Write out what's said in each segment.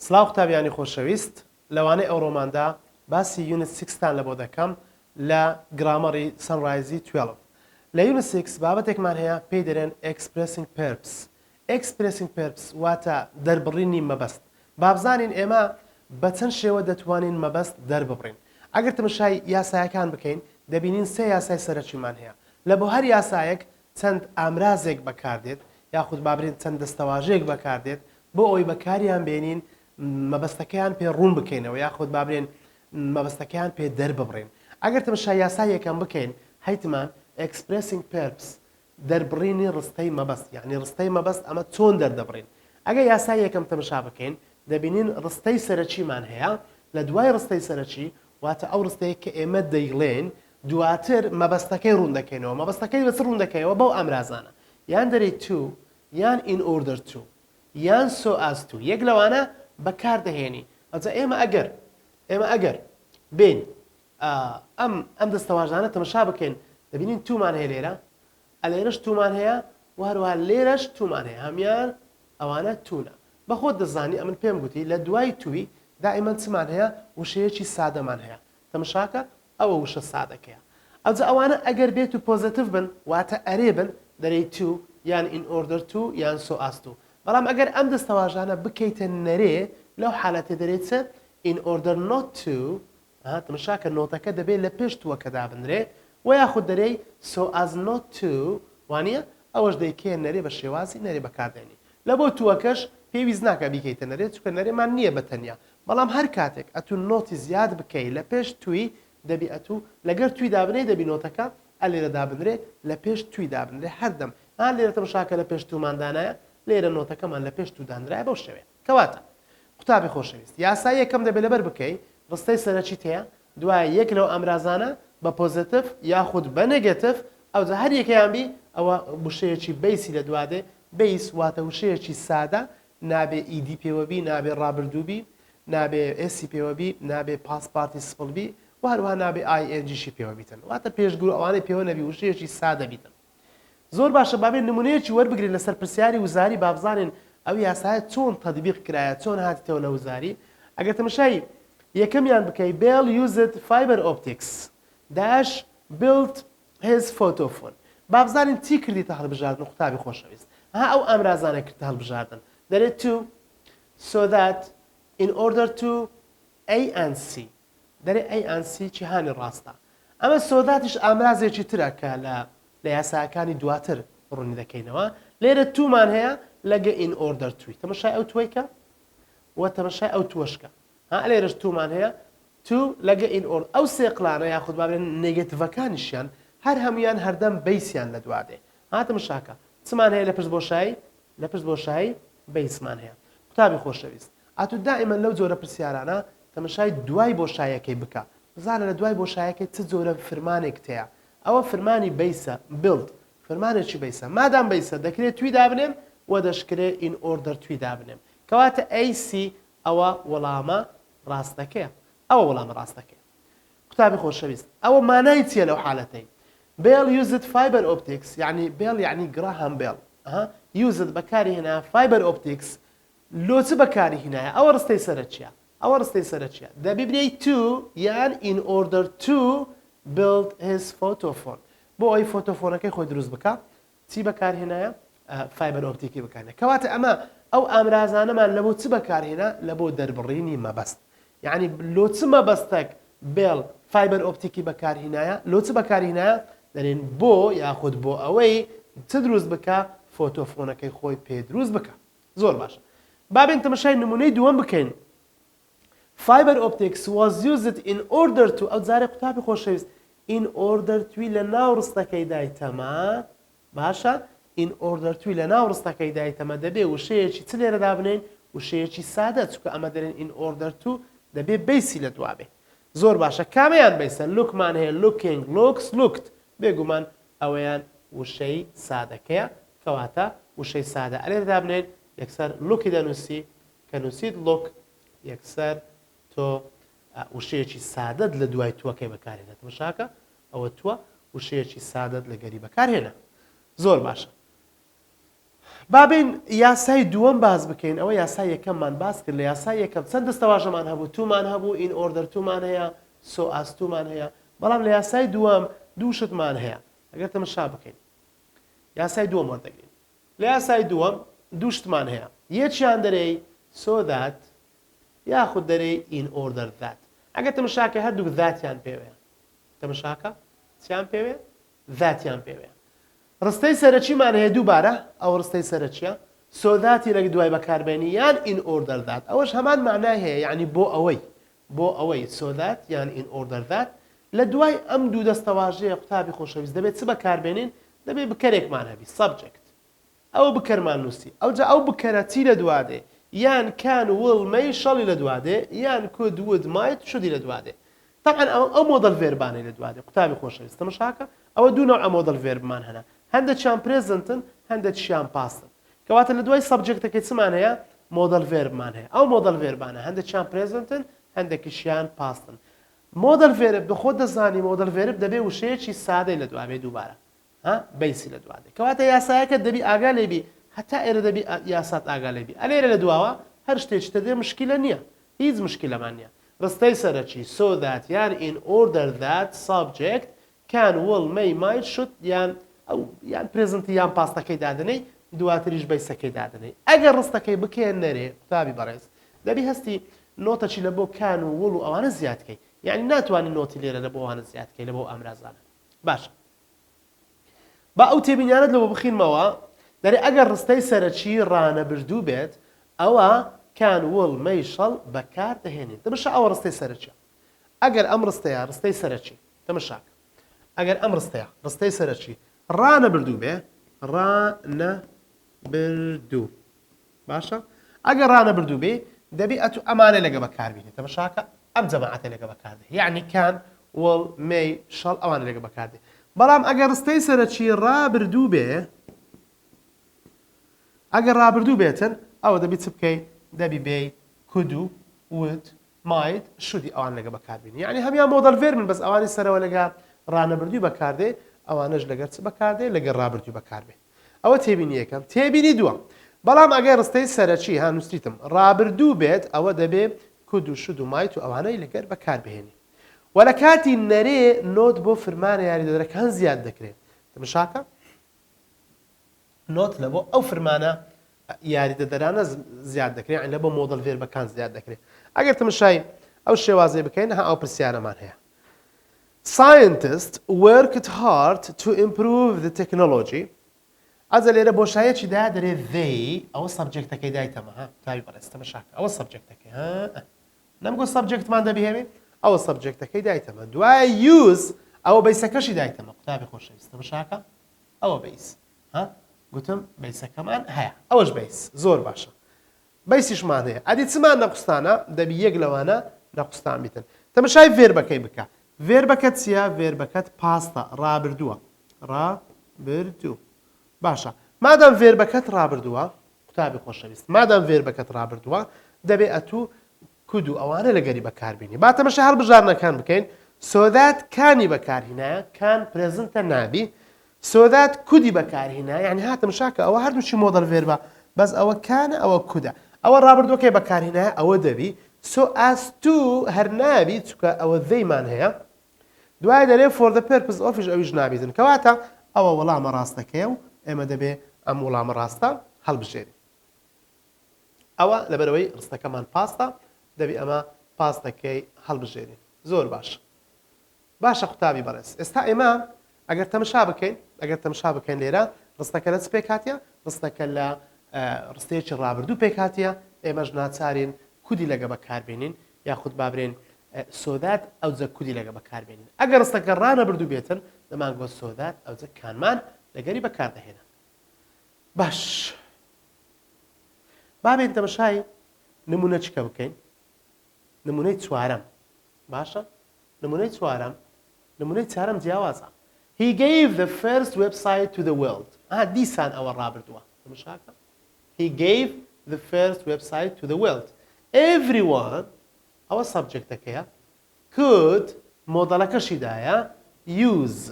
سلااو قوتابیانی خۆشەویست لەوانەی ئەوڕۆماندا باسی یونت 6تان لە بۆ دەکەم لە گرامەری سەنڕایزی 12 لە یونت 6 بابەتێکمان هەیە پێی دەرێن expressing purpose. expressing purpose واتە دەربڕینی مەبەست. بابزانین ئێمە بە چەند شێوە دەتوانین مەبەست دەرببڕین. ئەگەر تماشای یاسایەکان بکەین دەبینین سێ یاسای سەرەکیمان هەیە. لە بۆ هەر یاسایەک چەند ئامرازێک بەکاردێت یاخود بابرین چەند دەستەواژەیەک بەکاردێت بۆ ئەوی بەکاریان بێنین مەبەستەکەیان پێ ڕوون بکەینەوە یاخود بابرێن مەبەستەکەیان پێ دەرببڕین. ئەگەر تماشای یاسایەکان بکەین هەیتمان expressing purpose دەربڕینی ڕستەی مەبەست یعنی ڕستەی مەبەست ئەمە چۆن دەردەبڕین. ئەگەر یاسای یەکەم تەماشا بکەین دەبینین ڕستەی سەرەکیمان هەیە لە دوای ڕستەی سەرەکی واتە ئەو ڕستەیە کە ئێمە دەیڵێن دواتر مەبەستەکەی ڕوون دەکەینەوە مەبەستەکەی بەچ ڕوون دەکەیەوە بەو ئامرازانە یان دەرێت to یان in order to یان so as to یەک لەوانە بەکاردەهێنی. ئەجا ئێمە ئەگەر بین ئەم دەستەواژانە تەماشا بکەین دەبینین تومان هەیە لێرە ئەلێرەش تومان هەیە و هەروەها لێرەش تومان هەیە هەمان ئەوانە تونە. بەخۆت دەزانی ئەمن پێم گوتی لە دوای توی دائیمەن چمان هەیە وشەیەکی سادەمان هەیە تەماشاکە ئەوە وشە سادەکەیە. ئەجا ئەوانە ئەگەر بێت و پۆزیتیڤ بن واتە ئەرێ بن دەرێت to یان in order to یان so as to. بەڵام ئەگەر ئەم دەستەواژانە بکەیتە نەرێ لەو حالەتێ دەرێت in order not to تماشاکە نۆتەکە دەبێت لە پێش تووەکە دابنرێ و یاخود دەرێ so as not to وانە ئەوەش دەیکێ نەرێ بە شێوازی نەرێ بەکاردێنی لە بۆ تووەکەش پێویست ناکە بیکەیتە نەرێ چونکە نەرێمان نییە بەتەنیا. بەڵام هەر کاتێک ئەتون نۆتی زیاد بکەی لە پێش توی دەبی ئەتو لەگەر توی دابنێ دەبی نۆتەکە ئەلێرە دابنرێ لە پێش توی دابنرێ هەردەم لێرە تەماشاکە لە پێش توماندانایە لێرە نۆتەکەمان لە پێش توودانرای بەو شەوێ. کەواتە قوتابی خۆشەویست یاسای یەکەم دەبێت لەبەر بکەی ڕستەی سەرەکی هەیە دوای یەک لەو ئەمرازانە بە پۆزیتیڤ یاخود بە نێگەتیڤ ئەوجا هەر یەکەیان بی ئەوە وشەیەکی بیسی لە دوادێ بیس واتە وشەیەکی سادە نابێ ئیدی پێوەبی نابێ ڕابردووبی نابێ ئێسی پێوەبی نابێ پاسپارتی سپڵبی و هەروەها نابێ ئایئنجیشی پێوەبیتن واتە پێشگوور ئەوانەی پێوە نەبی وشەیەکی سادە بیتن. زۆر باشە بابێت نمونەیەکی وەربگرین لەسەر پرسیاری وزاری بابزانین ئەو یاسایە چۆن تەطبیق کرایە چۆن هاتیتەوە لە وزاری. ئەگەر تەماشای یەکەمیان بکەی Bell used fiber optics dash built his photo phone. بابزانین چی کردیتە هەڵبژاردن قوتابی خۆشەویست ئەو ئامرازانە کردتە هەڵبژاردن دەرێت to so that in order to A and C دەرێ A and C چی هانی ڕاستە ئەمە سۆداتیش ئامرازێکی ترە کە لە یاساکانی دواتر ڕوونی دەکەینەوە لێرە تومان هەیە لەگە in order to تەماشای ئەو تویکە و تەماشای ئەو توشکە لێرەش تومان هەیە to لەگە in order ئەو سێقلانە یاخود بابێن نێگەتیڤەکانیشیان هەر هەمویان هەردەم بیسیان لە دوادێ تەماشاکە چمان هەیە لە پشت بۆشایی بیسمان هەیە. قوتابی خۆشەویست ئاتو دائیمەن لەو جۆرە پرسیارانە تەماشای دوای بۆشایەکەی بکە بزانە لە دوای بۆشایەکەی چ جۆرە فرمانێک هەیە ئەوە فرمانی بیسە build فرمانێکی بیسە مادام بیسە دەکرێت توی دابنێم و دەشکرێت in order توی دابنێم کەواتە AC ئەوە وەڵامە ڕاستەکەیە ئەوە وەڵامە ڕاستەکەی. قوتابی خۆشەویست ئەوە مانای چیە لەو حالەتەی Bell used fiber optics يعني Bell يعني Graham Bell used بەکاری هێنا fiber optics لۆچ بەکاری هێنایە ئەوە ڕستەی سەرەکیە دەبی برێی to یان in order to build his photo phone بۆ ئەوی فۆتۆفۆنەکەی خۆی دروست بکە چی بەکارهێنایە فایبەر ئۆپتیکی بکارێنە کەواتە ئەمە ئەو ئامرازانەمان لە بۆ چ بەکارهێنا لە بۆ دەربڕینی مەبەست یعنی لۆ چ مەبەستێک بێڵ فایبەر ئۆپتیکی بەکارهێنایە لۆ چ بەکارهێنایە دەرێن بۆ یاخود بۆ ئەوەی چ دروست بکە فۆتۆفۆنەکەی خۆی پێ دروست بکە. زۆر باشە بابێن تەماشای نمونەی دووەم بکەین fiber optics was used in order to ئەو جارێ قوتابی خۆشەویست in order توی لە ناو ڕستەکەی دایتەمە باشە in order توی لە ناو ڕستەکەی دایتەمە دەبێ وشەیەکی چ لێرە دابنێن وشەیەکی سادە چکە ئەمە دەرێن in order to دەبێ بیسی لە دوابێ. زۆر باشە کامیان بیسە لوکمان هەیە looking looks looked بێگومان ئەوەیان وشەی سادەکەیە کەواتە وشەی سادە ئەلێرە دابنێن یەکسەر لوکی دەنووسی کە نووسیت لوک یەکسەر تۆ وشەیەکی سادەت لە دوای تووەکەی بەکارهێنێت تەماشاکە ئەوە تووە وشەیەکی سادەت لە گەری بەکارهێنە. زۆر باشە بابین یاسای دووەم باز بکەین ئەوە یاسای یەکەممان باز کرد لە یاسای یەکەم چەند دەستەواژەمان هەبوو تومان هەبوو ئین ئۆردەر تومان هەیە سۆ ئاس تومان هەیە بەڵام لە یاسای دووەم دوو شتمان هەیە ئەگەر تەماشا بکەین یاسای دووەم وەردەگرین لە یاسای دووەم دوو شتمان هەیە یەکیان دەرەی so that یاخود دەرەی in order that ئەگەر تەماشاکە هەردوو ذاتیان پێوەیە تەماشاکە چیان پێوێ ذاتیان پێوەیە ڕستەی سەرەکیمان هەیە دووبارە ئەو ڕستەی سەرەکیە so that لە دوای بەکاربێنی یان in order that ئەوەش هەمان معنای هەیە یعنی بۆ ئەوەی so that یان in order that لە دوای ئەم دوو دەستەواژەیە قوتابی خۆشەویست دەبێت چ بەکاربێنین دەبێت بکەرێکمان هەبی subject ئەو بکەرمان نووسی ئەوجا ئەو بکەرە چی لە دوادێ یان can will may شەڵی لە دوادێ یان could would might شودی لە دوادێ طبعا ئەو مۆدەڵ ڤێربانەی لە دوادێ قوتابی خۆشەویست تەماشاکە ئەوە دوو نوع مۆدەڵ ڤێربمان هەنا هەندێکیان پرێزنتن هەندێکیان پاستن کەواتە لە دوای سەبجەکتەکەی چمان هەیە مۆدەڵ ڤێربمان هەیە ئەو مۆدەڵ ڤێربانە هەندێکیان پرێزنتن هەندێکیشیان پاستن مۆدەڵ ڤێرب بخۆ دەزانی مۆدەڵ ڤێرب دەبێ وشەیەکی سادەی لە دوابێ دووبارە بەیسی لە دوادێ کەواتە یاسایەکە دەبی ئاگا لێبی هەتا ئێرە دەبی یاسات ئاگا لێبی ئەلێرە لە دواوە هەر شتێکی دەدێ مشکلە نییە هیچ مشکلەمان نییە ڕستەی سەرەکی so that یان in order that subject can will may might should یان پرێزنتی یان پاستەکەی دادنەی دواتریش بەیسەکەی دادنەی ئەگەر ڕستەکەی بکەن نەرێ قوتابی بەڕێز دەبی هەستی نۆتەچی لە بۆ can و will و ئەوانە زیادکەی یعنی ناتوانانی نۆتی لێرە لە بۆ ئەوانە زیادکەی لە بۆ ئەمرازانە باشە با ئەو تێبینیانت لەوە بخینمەوە دەرێ ئەگەر ڕستەی سەرەکی ڕانەبردوو بێت ئەوە can will may شەڵ بەکار دەهێنێت دەمەشە ئەوە ڕستەی سەرەکیە ئەگەر ئەم ڕستەیە ڕستەی سەرەکی تەمەشاکە ئەگەر ئەم ڕستەیە ڕستەی سەرەکی ڕانەبردوو بێ ڕانەبردوو باشە ئەگەر ڕانەبردوو بێ دەبێ ئەتو ئەمانە لەگە بەکاربینێت تەمەشاکە ئەم جەماعەتە لەگە بەکاردێ یعنی can will may شەڵ ئەوانە لەگە بەکاردێ بەڵام ئەگەر ڕستەی سەرەکی ڕابردوو بێ ئەگەر ڕابردوو بێتن ئەوە دەبی چ بکەی دەبی بێ could would might شودی ئەوان لەگە بەکاربینی یعنی هەمیان مۆدەڵ ڤێربن بەس ئەوانی سەرەوە لەگە ڕانەبردووی بەکاردێ ئەوانەش لەگەر چ بەکاردێ لەگەر ڕابردووی بەکاربێ ئەوە تێبینی یەکەم تێبینی دووەم بەڵام ئەگەر ڕستەی سەرەکی هانووسیتم ڕابردوو بێت ئەوە دەبێ could و should و might و ئەوانەی لەگەر بەکاربهێنی و لە کاتی نەرێ نۆت بۆ فرمانە یاریدەدەرەکان زیاد دەکرێت تەماشاکە نۆت لە بۆ ئەو فرمانە یاریدەدەرانە زیاد دەکرێت لە بۆ مۆدەڵ ڤێربەکان زیاد دەکرێت ئەگەر تەماشای ئەو شێوازەی بکەین ئەو پرسیارەمان هەیە Scientists worked hard to improve the technology ئەجا لێرە بۆشایەکی دا دەرێت they ئەوە سەبجەکتەکەی دایتەمە تاوی بەڕێز تەماشاکە ئەوە سەبجەکتەکەی نەمگۆ سەبجەکتمان دەبێ ئەوە سەبجەکتەکەی دایتەمە دوای use ئەوە بەیسەکەشی دایتەمە قوتابی خۆشەویست تەماشاکە ئەوە بەیس گوتم بەیسەکەمان هەیە ئەوەش بەیس زۆر باشە بەیسیشمان هەیە ئەدی چمان نەقوستانە دەبی یەک لەوانە نەقوستان بیتن تەماشای ڤێربەکەی بکە ڤێربەکەت چییە ڤێربەکەت پاستە ڕابردووە ڕابردوو باشە مادام ڤێربەکەت ڕابردووە قوتابی خۆشەویست مادام ڤێربەکەت ڕابردووە دەبێ ئەتوو کود و ئەوانە لەگەری بەکاربینی با تەماشا هەر بژارنەکان بکەین so that کانی بەکارهێنایە کان پرێزنتە نابی so that کودی بەکارهێنایە یعنی هاتەماشاکە ئەوە هەردووچی مۆدەڵ ڤێربە بەس ئەوە کانە ئەوە کودە ئەوە ڕابردووەکەی بەکارهێنایە ئەوە دەبی so as to هەر نابی چکە ئەوە دەیمان هەیە دوای دەرێ for the purpose of ئەویش نابیتن کەواتە ئەوە وەڵامە ڕاستەکەیە و ئێمە دەبێ ئەم وەڵامە ڕاستە هەڵبژێری ئەوە لەبەرەوەی ڕستەکەمان پاستە دەبی ئەمە پاستەکەی هەڵبژێرین زۆر باش باشە قوتابی بەڕێز ئێستا ئێمە ئەگەر تەماشا بکەین لێرە ڕستەکە لە چ پێک هاتیە ڕستەکە لە ڕستەیەکی ڕابردوو پێک هاتیە ئێمەش ناچارین کودی لەگە بەکاربێنین یاخود بابرێن سۆدات ئەوجە کودی لەگە بەکاربێنین ئەگەر ڕستەکە ڕانەبردوو بێتن دەمانگوە سۆدات ئەوجە کانمان لەگەری بەکاردەهێنن باش بابێن تەماشای نمونە چکە بکەین نمونەی چوارەم باشە نمونەی چوارەم جیاوازە He gave the first website to the world دیسان ئەوە ڕابردووە تەماشاکە He gave the first website to the world everyone ئەوە سەبجەکتەکەیە could مۆدەڵەکەشیدایە use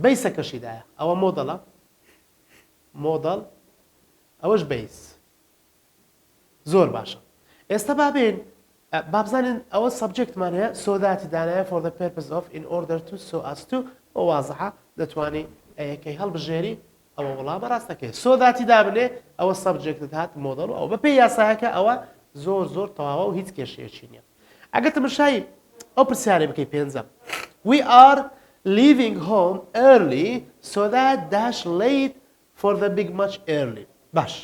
بەیسەکەشیدایە ئەوە مۆدەڵە مۆدەڵ ئەوەش بەیس زۆر باشە ئێستا بابێن بابزانین ئەوە سەبجێکتمان هەیە سۆداتی دانایە for the purpose of in order to so as to بۆ وازەحە دەتوانێت ئەیەکەی هەڵبژێری ئەوە وەڵامە ڕاستەکەی سۆداتی دابنێ ئەوە سەبجێکتت هات مۆدەڵ و ئەو بەپێی یاسایەکە ئەوە زۆر زۆر تەواوە و هیچ کێشەیەکی نییە ئەگەر تەماشای ئەو پرسیارێ بکەی پێنجەم we are leaving home early so that dash late for the big match early باش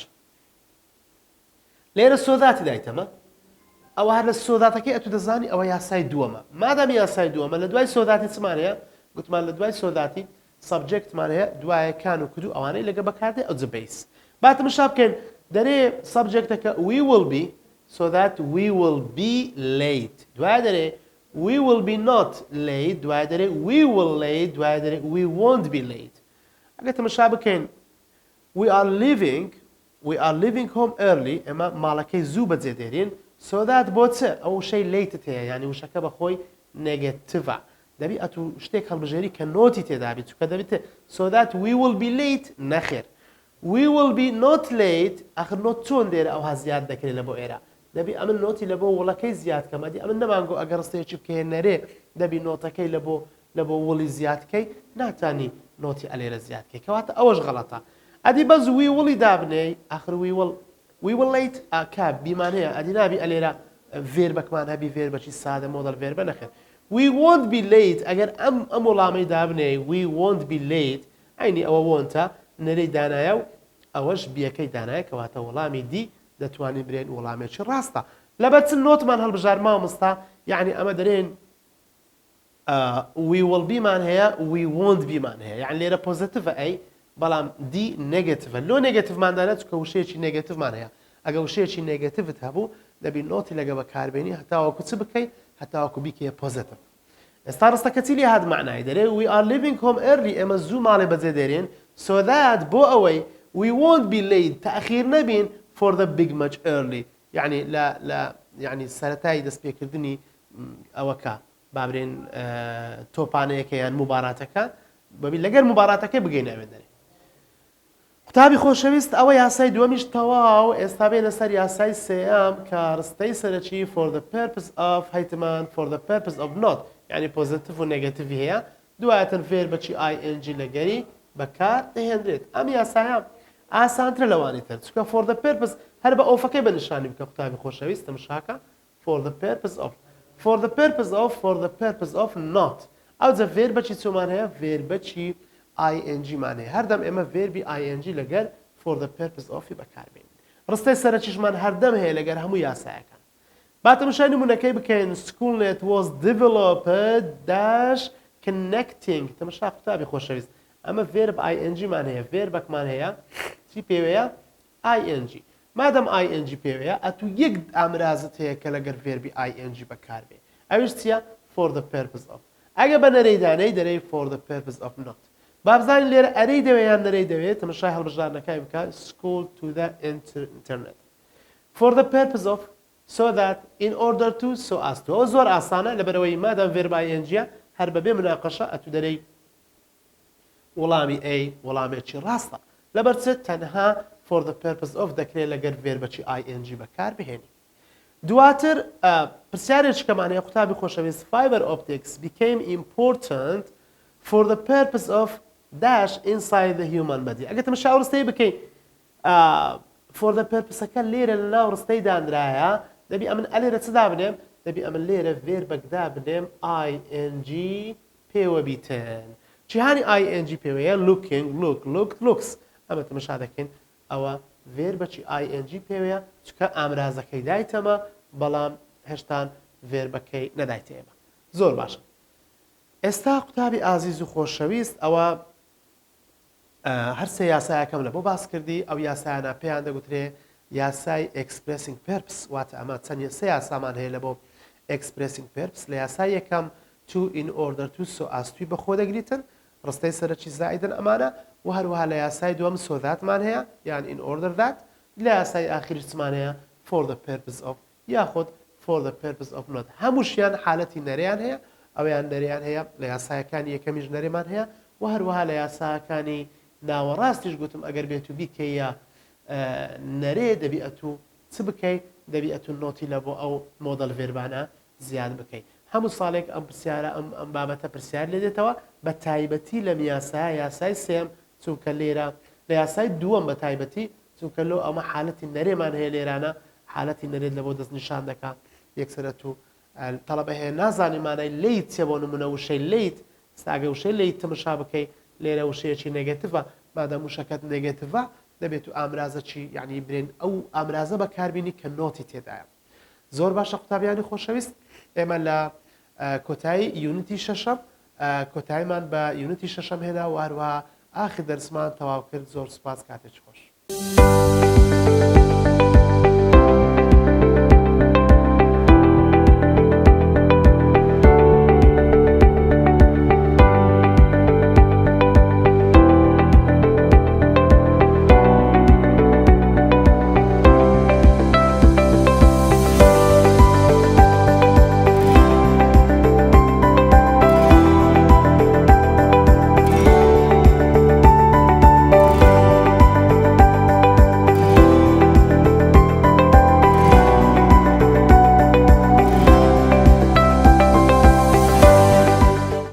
لێرە سۆداتی دایتەمە ئەوە هەر لە سۆداتەکەی ئەتو دەزانی ئەوە یاسای دووەمە مادام یاسای دووەمە لە دوای سۆداتی چمان هەیە گوتمان لە دوای سۆداتی سەبجێکتمان هەیە دوایەکان و کدو ئەوانەی لەگە بەکاردێ ئەو جبەیس باتمشا بکەین دەرێ سەبجێکتەکە we will be so that we will be late دوای دەرێ we will be not late دوای دەرێ we will late دوای دەرێ we won't be late ئەگەر تەماشا بکەین we are leaving home early ئەمە ماڵەکەی زوو بەجێ دێرین so that بۆ چ ئەو شەی لەیتت هەیە یعنی وشەکە بەخۆی نێگەتیڤە دەبی ئەتو شتێک هەڵبژێری کە نۆتی تێدا بیت چونکە دەبێت so that we will be late نەخێر we will be not late ئەخر نۆت چۆن دێرە ئەو هەزیاد دەکرێت لە بۆ ئێرە دەبی ئەمن نۆتی لە بۆ وڵەکەی زیاد کەمەدی ئەمن نەمانگۆ ئەگەر ڕستەیەکی بکەیە نەرێ دەبی نۆتەکەی لە بۆ وڵی زیادکەی ناتانی نۆتی ئەلێرە زیادکەی کەواتە ئەوەش غەڵەتە ئەدی بەز وی وڵی دابنێ ئاخر وی وڵ لەیت ئاکا بیمان هەیە ئەدی نابی ئەلێرە ڤێربەکمان هەبی ڤێربەکی سادە مۆدەڵ ڤێربە نەخێر we won't be late ئەگەر ئەم وڵامەی دابنێ we won't be late ئەینی ئەوە وۆنتە نەرەی دانایە و ئەوەش بیەکەی دانایە کەواتە وەڵامی دی دەتوانین برێن وەڵامێکی ڕاستە لەبەر چ نۆتمان هەڵبژار مامۆستا یعنی ئەمە دەرێن we will be مان هەیە we won't be مان هەیە یعنی لێرە پۆزیتیڤە ئەی بەڵام دی نێگەتیڤە لۆ نێگەتیڤماندانە چکە وشەیەکی نێگەتیڤمان هەیە ئەگە وشەیەکی نێگەتیڤت هەبوو دەبی نۆتی لەگە بەکاربێنی هەتاوەکو چ بکەیت هەتاوەکو بیکەیە پۆزیتیڤ ئێستا ڕستەکە چی لێ هات معنای دەرێ we are leaving home early ئێمە زوو ماڵێ بەجێ دێرێن so that بۆ ئەوەی we won't be late تەخیر نەبین for the big match early یعنی یعنی سەرەتایی دەستپێکردنی ئەوەکە بابرێن تۆپانەیەکە یان مباراتەکە بەبی لەگەر مباراتەکەی بگەین ئەوێ دەرێ قوتابی خۆشەویست ئەوە یاسای دووەمیش تەواو ئێستا بێنە سەر یاسای سێیام کە ڕستەی سەرەکی for the purpose of هەیتمان for the purpose of not یعنی پۆزیتیڤ و نێگەتیڤی هەیە دوایەتەن ڤێربەکی ing لەگەری بەکار دەهێنرێت ئەم یاسایە ئاسانترە لەوانی تر چونکە for the purpose هەر بە ئۆفەکەی بەنیشانی بکە قوتابی خۆشەویست تەماشاکە for the purpose of not ئەو جە ڤێربەکی چۆمان هەیە ڤێربەکی ing مان هەیە هەردەم ئێمە ڤێربی ing لەگەر for the purpose of بەکاربێن ڕستەی سەرەکیشمان هەردەم هەیە لەگەر هەموو یاسایەکان باتەماشای نمونەکەی بکەین schoolnet was developed dash connecting تەماشا قوتابی خۆشەویست ئەمە ڤێرب ing مان هەیە ڤێربەکمان هەیە چی پێوەیە ing مادەم ing پێوەیە ئەتو یەک ئامرازت هەیە کە لەگەر ڤێربی ing بەکاربێ ئەویش چییە for the purpose of ئەگە بە نەرەیدانەی دەرەی for the purpose of not بابزانین لێرە ئەرەی دەوێت یان نەرەی دەوێت تەماشای هەڵبژارنەکەی بکات school to the internet for the purpose of so that in order to so as to ئەو زۆر ئاسانە لەبەرەوەی مادام ڤێرب ing هەر بەبێ مناقەشە ئەتو دەرەی وەڵامی ئەی وەڵامێکی ڕاستە لەبەر چ تەنها for the purpose of دەکرێت لەگەر ڤێربەکی ing بەکار بهێنی دواتر پرسیارێکمان هەیە قوتابی خۆشەویست fiber optics became important for the purpose of dash inside the human body ئەگەر تەماشا ئەو ڕستەی بکەی for the purposeەکە لێرە لە ناو ڕستەی دانرایە دەبی ئەمن ئەلێرە چدا بنێم دەبی ئەمن لێرە ڤێربەکدا بنێم ing پێوە بیتن جیهانی ing پێوەیە looking looks ئەمە تەماشا دەکەین ئەوە ڤێربەکی ing پێوەیە چکە ئامرازەکەی دایتەمە بەڵام هێشتان ڤێربەکەی نەدایتێمە زۆر باشە ئێستا قوتابی ئازیز و خۆشەویست ئەوە هەرسێ یاسایەکەم لە بۆ باس کردی ئەو یاسایانە پێیان دەگوترێ یاسای expressing purpose واتە ئەمە چەند سێ یاسامان هەیە لە بۆ expressing purpose لە یاسای یەکەم to in order to so as to بەخۆ دەگریتن ڕستەی سەرەکی زائیدن ئەمانە و هەروەها لە یاسای دووەم so that-مان هەیە یان in order that لە یاسای ئاخری چمان هەیە for the purpose of یاخود for the purpose of not هەمووشیان حالەتی نەرەیان هەیە ئەویان نەرەیان هەیە لە یاسایەکانی یەکەمیش نەرێمان هەیە و هەروەها لە یاساکانی ناوەڕاستیش گوتم ئەگەر بێت و بیکەیە نەرێ دەبیئەت و چ بکەیت دەبیئەت و نۆتی لە بۆ ئەو مۆدەل ڤێربانە زیاد بکەیت هەموو ساڵێک ئەم پرسیارە ئەم بابەتە پرسیار لێ دێتەوە بە تایبەتی لە میاسایە یاسای سێم چونکە لێرە لە یاسای دووەم بە تایبەتی چونکە لەو ئەمە حالەتی نەرێمان هەیە لێرانە حالەتی نەرێت لە بۆ دەست نیشان دەکات یەکسەرەت و تەڵەبە هەیە نازانیمانای لیت چێ بۆ نمونە وشەی لیت ساگە وشەی لیت تمشا بکەیت لێرە وشەیەکی نێگەتیڤە مادەم وشەکەت نێگەتیڤە دەبێت و ئامرازە چی یعنی برێن ئەو ئامرازە بەکاربیینی کە نۆتی تێدایە زۆر باشە قوتابیانی خۆشەویست ئێمە لە کۆتایی یونیتی شەشەم کۆتاییمان بە یونیتی شەشەم هێنا و هەروەها ئاخر دەرسمان تەواو کرد زۆر سوپاس کاتێک خۆش